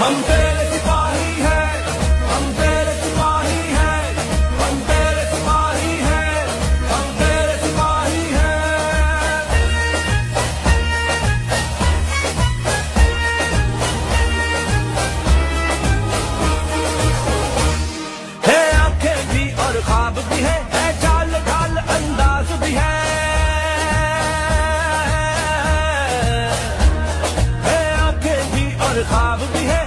हम तेरे सिपाही हैं, हम तेरे सिपाही हैं, हम तेरे सिपाही हैं, हम तेरे सिपाही हैं। है आंखें भी और ख्वाब भी है चाल ढाल अंदाज भी है आंखें भी और ख्वाब भी है